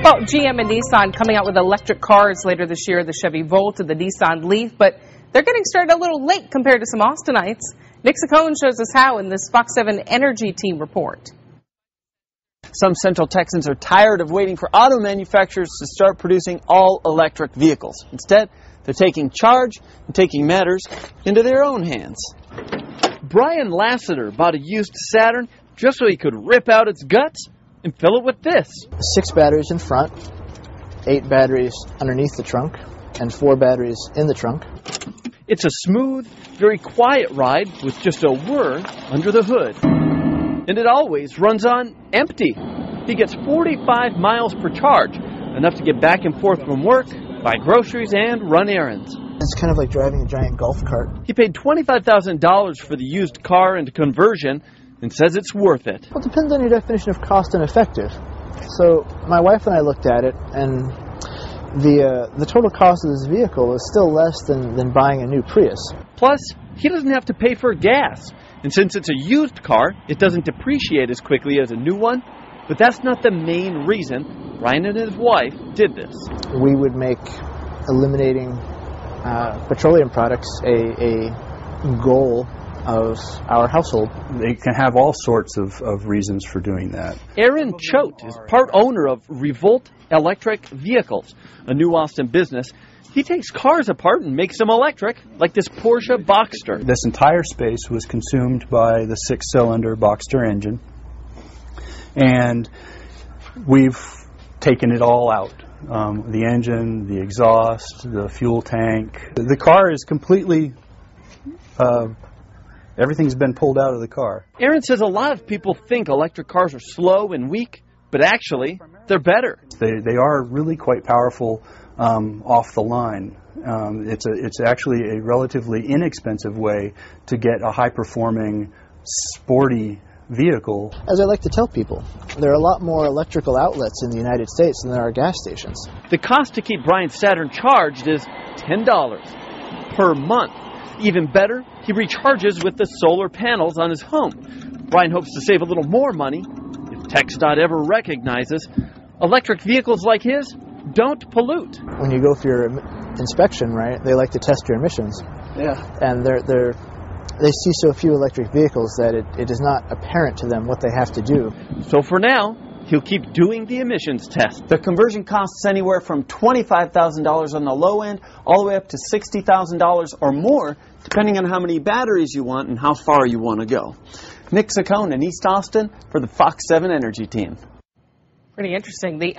Well, GM and Nissan coming out with electric cars later this year, the Chevy Volt and the Nissan Leaf, but they're getting started a little late compared to some Austinites. Nick Saccone shows us how in this Fox 7 Energy Team report. Some Central Texans are tired of waiting for auto manufacturers to start producing all-electric vehicles. Instead, they're taking charge and taking matters into their own hands. Brian Lassiter bought a used Saturn just so he could rip out its guts and fill it with this. 6 batteries in front, 8 batteries underneath the trunk, and 4 batteries in the trunk. It's a smooth, very quiet ride with just a whir under the hood. And it always runs on empty. He gets 45 miles per charge, enough to get back and forth from work, buy groceries, and run errands. It's kind of like driving a giant golf cart. He paid $25,000 for the used car and conversion and says it's worth it. Well, it depends on your definition of cost and effective. So my wife and I looked at it, and the total cost of this vehicle is still less than buying a new Prius. Plus, he doesn't have to pay for gas. And since it's a used car, it doesn't depreciate as quickly as a new one. But that's not the main reason Brian and his wife did this. We would make eliminating petroleum products a goal of our household. They can have all sorts of reasons for doing that. Aaron Choate is part owner of Revolt Electric Vehicles, a new Austin business. He takes cars apart and makes them electric, like this Porsche Boxster. This entire space was consumed by the 6-cylinder Boxster engine, and we've taken it all out. The engine, the exhaust, the fuel tank. The car is completely, everything's been pulled out of the car. Aaron says a lot of people think electric cars are slow and weak, but actually, they're better. They are really quite powerful off the line. It's actually a relatively inexpensive way to get a high-performing, sporty vehicle. As I like to tell people, there are a lot more electrical outlets in the United States than there are gas stations. The cost to keep Brian's Saturn charged is $10 per month. Even better, he recharges with the solar panels on his home. Brian hopes to save a little more money if TxDOT ever recognizes electric vehicles like his don't pollute. When you go for your inspection, right, they like to test your emissions. Yeah. And they see so few electric vehicles that it is not apparent to them what they have to do. So for now, he'll keep doing the emissions test. The conversion costs anywhere from $25,000 on the low end all the way up to $60,000 or more, depending on how many batteries you want and how far you want to go. Nick Saccone in East Austin for the Fox 7 Energy Team. Pretty interesting. The